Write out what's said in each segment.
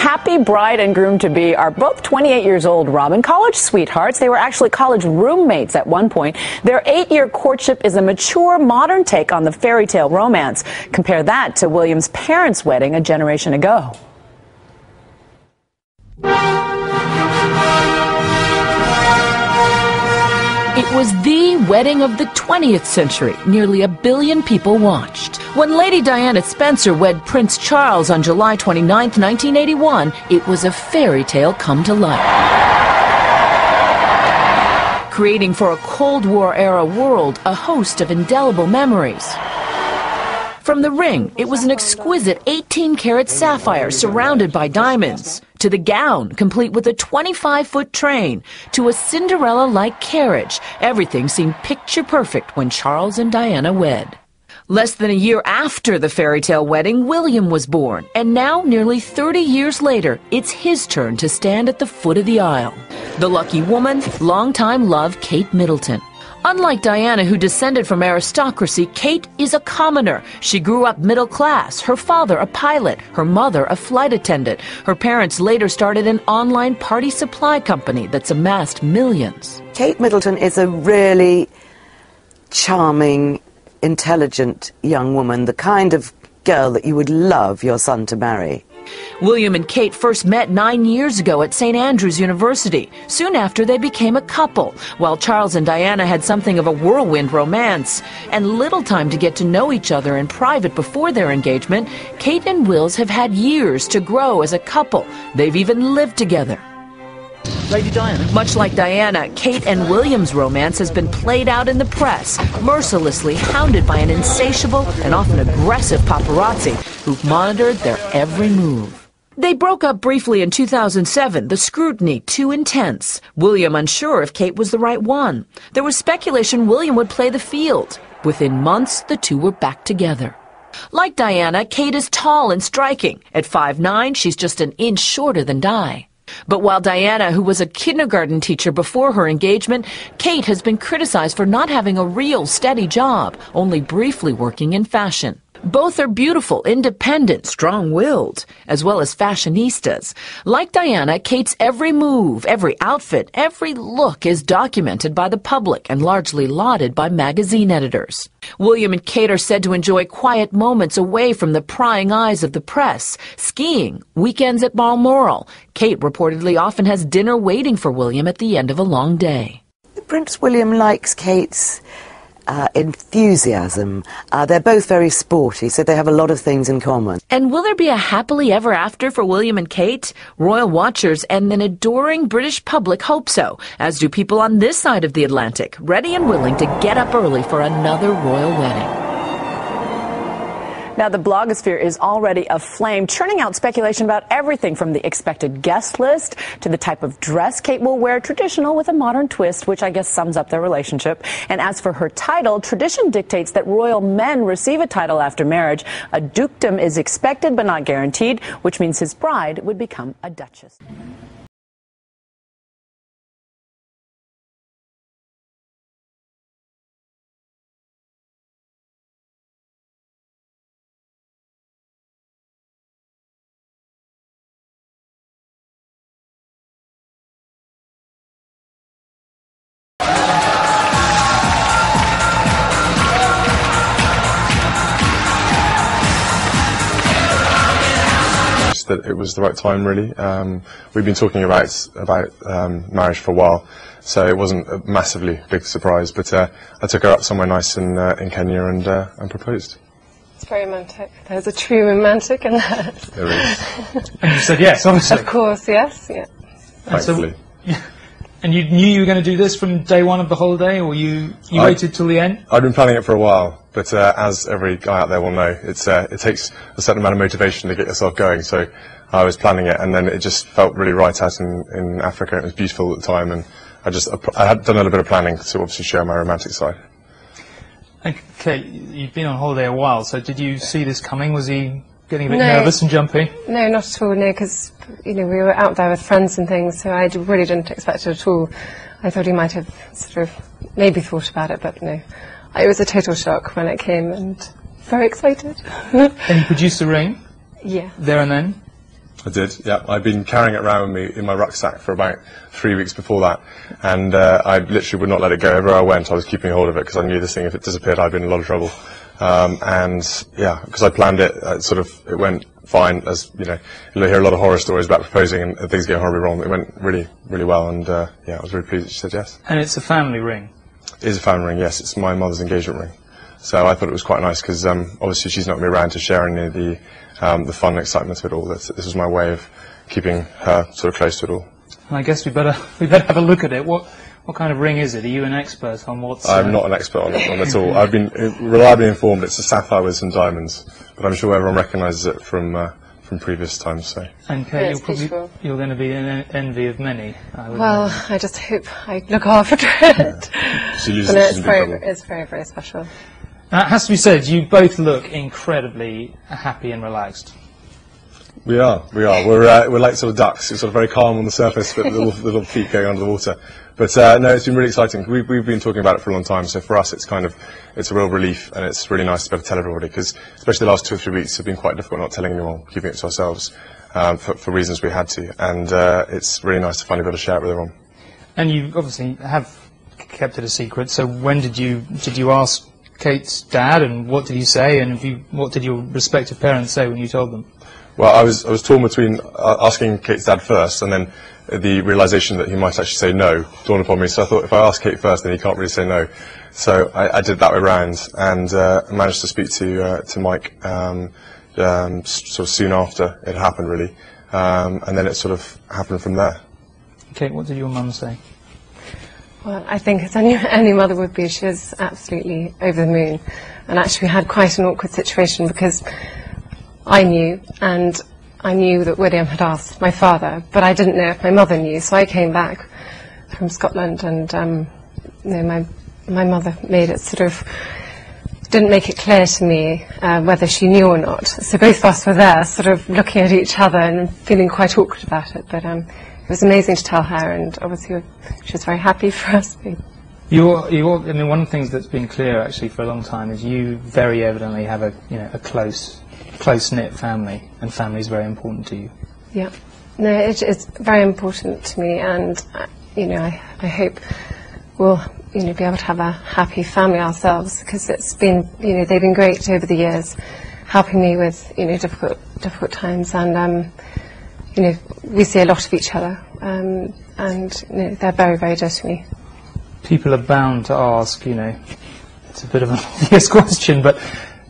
happy bride and groom-to-be are both 28 years old, Robin. College sweethearts. They were actually college roommates at one point. Their 8-year courtship is a mature, modern take on the fairy tale romance. Compare that to William's parents' wedding a generation ago. It was the wedding of the 20th century. Nearly 1 billion people watched. When Lady Diana Spencer wed Prince Charles on July 29, 1981, it was a fairy tale come to life. Creating for a Cold War-era world a host of indelible memories. From the ring, it was an exquisite 18-karat sapphire surrounded by diamonds, to the gown, complete with a 25-foot train, to a Cinderella-like carriage. Everything seemed picture-perfect when Charles and Diana wed. Less than a year after the fairy tale wedding, William was born, and now, nearly 30 years later, it's his turn to stand at the foot of the aisle. The lucky woman, longtime love Kate Middleton. Unlike Diana, who descended from aristocracy, Kate is a commoner. She grew up middle class, her father a pilot, her mother a flight attendant. Her parents later started an online party supply company that's amassed millions. Kate Middleton is a really charming, intelligent young woman, the kind of girl that you would love your son to marry. William and Kate first met 9 years ago at St. Andrews University. Soon after, they became a couple, while Charles and Diana had something of a whirlwind romance. And little time to get to know each other in private before their engagement, Kate and Wills have had years to grow as a couple. They've even lived together. Lady Diana. Much like Diana, Kate and William's romance has been played out in the press, mercilessly hounded by an insatiable and often aggressive paparazzi who've monitored their every move. They broke up briefly in 2007, the scrutiny too intense. William unsure if Kate was the right one. There was speculation William would play the field. Within months, the two were back together. Like Diana, Kate is tall and striking. At 5'9", she's just an inch shorter than Di. But while Diana, who was a kindergarten teacher before her engagement, Kate has been criticized for not having a real steady job, only briefly working in fashion. Both are beautiful, independent, strong-willed, as well as fashionistas. Like Diana, Kate's every move, every outfit, every look is documented by the public and largely lauded by magazine editors. William and Kate are said to enjoy quiet moments away from the prying eyes of the press, skiing, weekends at Balmoral. Kate reportedly often has dinner waiting for William at the end of a long day. Prince William likes Kate's enthusiasm. They're both very sporty, so they have a lot of things in common. And will there be a happily ever after for William and Kate? Royal watchers and an adoring British public hope so, as do people on this side of the Atlantic, ready and willing to get up early for another royal wedding. Now, the blogosphere is already aflame, churning out speculation about everything from the expected guest list to the type of dress Kate will wear, traditional with a modern twist, which I guess sums up their relationship. And as for her title, tradition dictates that royal men receive a title after marriage. A dukedom is expected but not guaranteed, which means his bride would become a duchess. That it was the right time, really. We've been talking about marriage for a while, so it wasn't a massively big surprise. But I took her up somewhere nice in Kenya and proposed. It's very romantic. There's a true romantic in that. There is. And you said yes, obviously. Of course, yes. Yeah. Thankfully. And you knew you were going to do this from day one of the holiday, or you waited till the end? I'd been planning it for a while, but as every guy out there will know, it takes a certain amount of motivation to get yourself going. So I was planning it, and then it just felt really right out in Africa. It was beautiful at the time, and I had done a little bit of planning to obviously show my romantic side. Okay, you've been on holiday a while, so did you see this coming? Was he getting a bit nervous and jumpy? No, not at all, no, because, you know, we were out there with friends and things, so I really didn't expect it at all. I thought he might have sort of maybe thought about it, but no. It was a total shock when it came, and very excited. And you produced the ring? Yeah. There and then? I did, yeah. I'd been carrying it around with me in my rucksack for about 3 weeks before that, and I literally would not let it go. Everywhere I went, I was keeping hold of it, because I knew this thing, if it disappeared, I'd be in a lot of trouble. And yeah, because I planned it, it went fine. As you know, you'll hear a lot of horror stories about proposing and things going horribly wrong. It went really, really well, and yeah, I was really pleased that she said yes. And it's a family ring? It is a family ring, yes. It's my mother's engagement ring. So I thought it was quite nice, because obviously she's not going to be around to share any of the fun and excitement of it all. This was my way of keeping her sort of close to it all. And I guess we better have a look at it. What kind of ring is it? Are you an expert on what's... I'm not an expert on it at all. I've been reliably informed it's a sapphire with some diamonds, but I'm sure everyone recognises it from previous times. So. And Kate, you're going to be an envy of many. Well, I just hope I look after it. Yeah. She loses, it's very, very special. Now, it has to be said, you both look incredibly happy and relaxed. We are. We're like sort of ducks. We're sort of very calm on the surface, but little feet going under the water. But no, it's been really exciting. We've been talking about it for a long time, so for us it's a real relief, and it's really nice to be able to tell everybody, because especially the last 2 or 3 weeks have been quite difficult not telling anyone, keeping it to ourselves for reasons we had to, and it's really nice to finally be able to share it with everyone. And you obviously have kept it a secret, so when did you ask Kate's dad, and what did he say, and what did your respective parents say when you told them? Well, I was torn between asking Kate's dad first, and then the realisation that he might actually say no dawned upon me. So I thought, if I ask Kate first, then he can't really say no. So I did that way round, and managed to speak to Mike sort of soon after it happened, really, and then it sort of happened from there. Kate, what did your mum say? Well, I think as any mother would be, she was absolutely over the moon. And actually we had quite an awkward situation, because I knew, and I knew that William had asked my father, but I didn't know if my mother knew. So I came back from Scotland, and you know, my mother made it didn't make it clear to me whether she knew or not. So both of us were there, sort of looking at each other and feeling quite awkward about it. But it was amazing to tell her, and obviously she was very happy for us. I mean, one of the things that's been clear actually for a long time is you very evidently have a close-knit family, and family is very important to you. Yeah, no, it's very important to me, and I hope we'll be able to have a happy family ourselves, because it's been they've been great over the years, helping me with difficult times, and we see a lot of each other, and they're very, very dear to me. People are bound to ask, it's a bit of an obvious question, but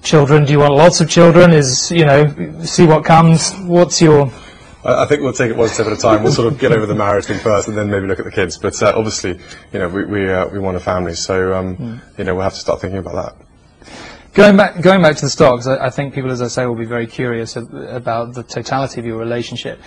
children, do you want lots of children? See what comes? What's your... I think we'll take it one step at a time. We'll sort of get over the marriage thing first, and then maybe look at the kids. But obviously, we want a family, so we'll have to start thinking about that. Going back to the start, because I think people, as I say, will be very curious about the totality of your relationship.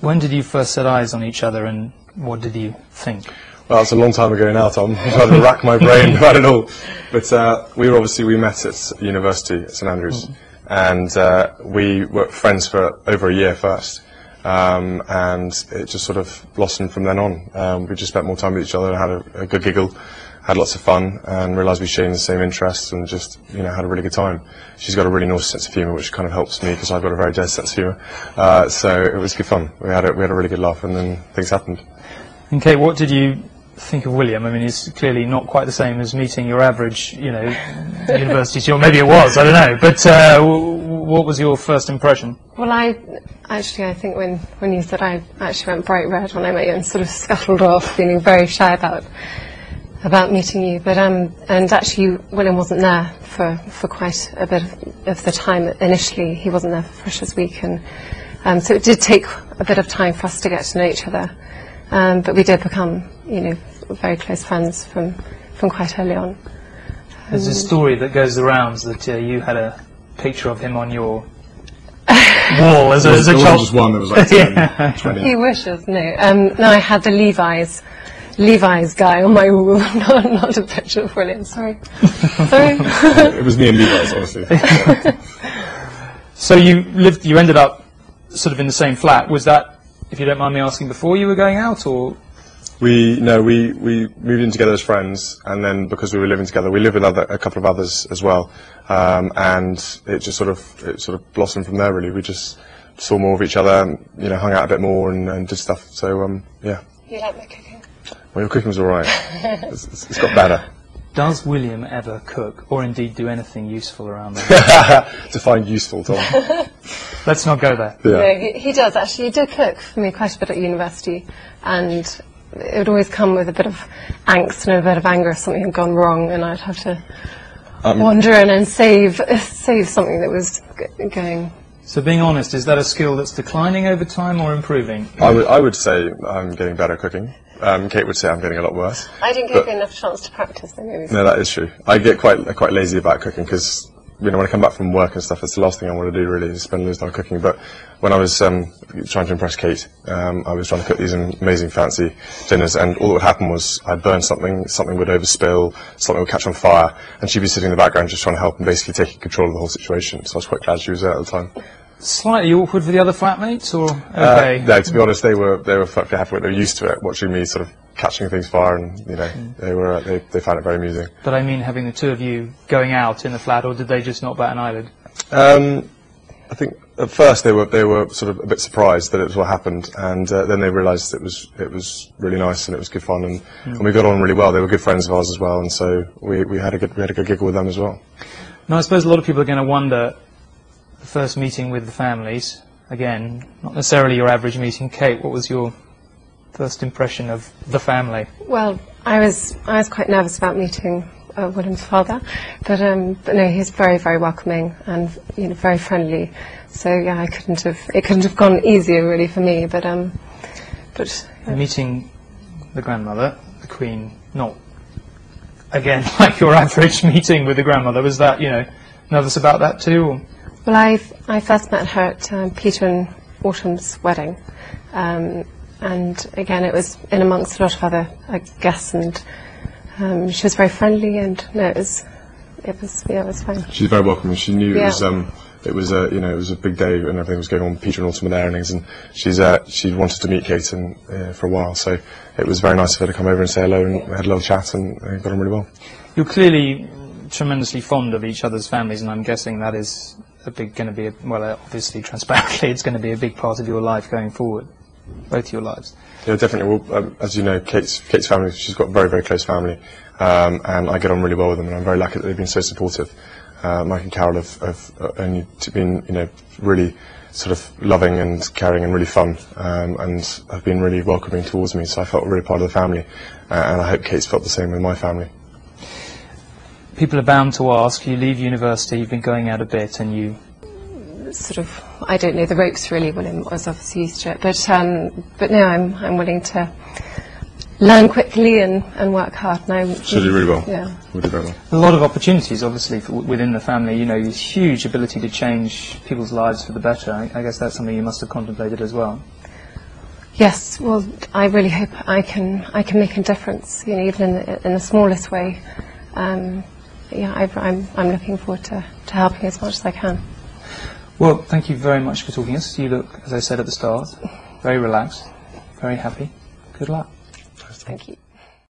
When did you first set eyes on each other, and what did you think? Well, it's a long time ago now, Tom. I'm trying to rack my brain about it all. But we met at university at St Andrews, and we were friends for over a year first, and it just sort of blossomed from then on. We just spent more time with each other and had a good giggle. Had lots of fun, and realised we shared the same interests, and just had a really good time. She's got a really nice sense of humour, which kind of helps me, because I've got a very dead sense of humour. So it was good fun. We had a really good laugh, and then things happened. And Kate, what did you think of William? I mean, he's clearly not quite the same as meeting your average, university student. Maybe it was, I don't know. But what was your first impression? Well, I think when you said, I actually went bright red when I met you, and sort of scuttled off, feeling very shy about meeting you, but and actually William wasn't there for quite a bit of the time initially. He wasn't there for Freshers' Week, and so it did take a bit of time for us to get to know each other, but we did become very close friends from quite early on. There's a story that goes around that you had a picture of him on your wall as a child. There wasn't just one, there was like 10, 20. He wishes, no. No, I had the Levi's guy on my wall, not a picture of William, sorry. It was me and Levi's, honestly. So you ended up sort of in the same flat. Was that, if you don't mind me asking, before you were going out, or? We moved in together as friends, and then because we were living together, we lived with a couple of others as well, and it just sort of blossomed from there, really. We just saw more of each other, and, you know, hung out a bit more and did stuff. So yeah. You like my cooking? Well, your cooking was all right. It's got better. Does William ever cook, or indeed do anything useful around there? Define useful, Tom. Let's not go there. Yeah. No, he does actually. He did cook for me quite a bit at university, and it would always come with a bit of angst and a bit of anger if something had gone wrong, and I'd have to wander in and save something that was going. So being honest, is that a skill that's declining over time or improving? I would say I'm getting better at cooking. Kate would say I'm getting a lot worse. I didn't give you enough chance to practice, though, maybe. No, that is true. I get quite lazy about cooking because, you know, when I come back from work and stuff, it's the last thing I want to do really is spend loads of time cooking. But when I was trying to impress Kate, I was trying to cook these amazing fancy dinners, and all that would happen was I'd burn something would overspill, something would catch on fire, and she'd be sitting in the background just trying to help and basically taking control of the whole situation. So I was quite glad she was there at the time. Slightly awkward for the other flatmates, or okay? No, to be honest, they were perfectly happy with it. They were used to it, watching me sort of catching things fire, and you know, they found it very amusing. But I mean, having the two of you going out in the flat, or did they just not bat an eyelid? I think at first they were sort of a bit surprised that it was what happened, and then they realised it was really nice and it was good fun, and we got on really well. They were good friends of ours as well, and so we had a good giggle with them as well. Now, I suppose a lot of people are going to wonder. The first meeting with the families, again, not necessarily your average meeting. Kate, what was your first impression of the family? Well, I was quite nervous about meeting William's father, but no, he's very, very welcoming and, you know, very friendly. So yeah, it couldn't have gone easier really for me. But meeting the grandmother, the Queen, not again like your average meeting with the grandmother. Was that, you know, nervous about that too? Or? Well, I first met her at Peter and Autumn's wedding, and again it was in amongst a lot of other guests, and she was very friendly, and no, it was fine. She's very welcoming. She knew it was a big day and everything was going on. Peter and Autumn were there and things, and she wanted to meet Kate for a while, so it was very nice of her to come over and say hello, and we had a little chat and got on really well. You're clearly tremendously fond of each other's families, and I'm guessing that is going to be, obviously, transparently, it's going to be a big part of your life going forward, both your lives. Yeah, definitely. Well, as you know, Kate's family, she's got a very, very close family, and I get on really well with them, and I'm very lucky that they've been so supportive. Mike and Carol have only been, you know, really sort of loving and caring and really fun, and have been really welcoming towards me, so I felt really part of the family, and I hope Kate's felt the same with my family. People are bound to ask, you leave university, you've been going out a bit, and you... Sort of, I don't know the ropes really. William was obviously used to it, but no, I'm willing to learn quickly and work hard. And She'll do really well. Yeah, we'll do very well. A lot of opportunities, obviously, within the family. You know, this huge ability to change people's lives for the better. I guess that's something you must have contemplated as well. Yes, well, I really hope I can make a difference. You know, even in the smallest way. Yeah, I'm looking forward to helping as much as I can. Well, thank you very much for talking to us. You look, as I said at the start, very relaxed, very happy. Good luck. Thank you.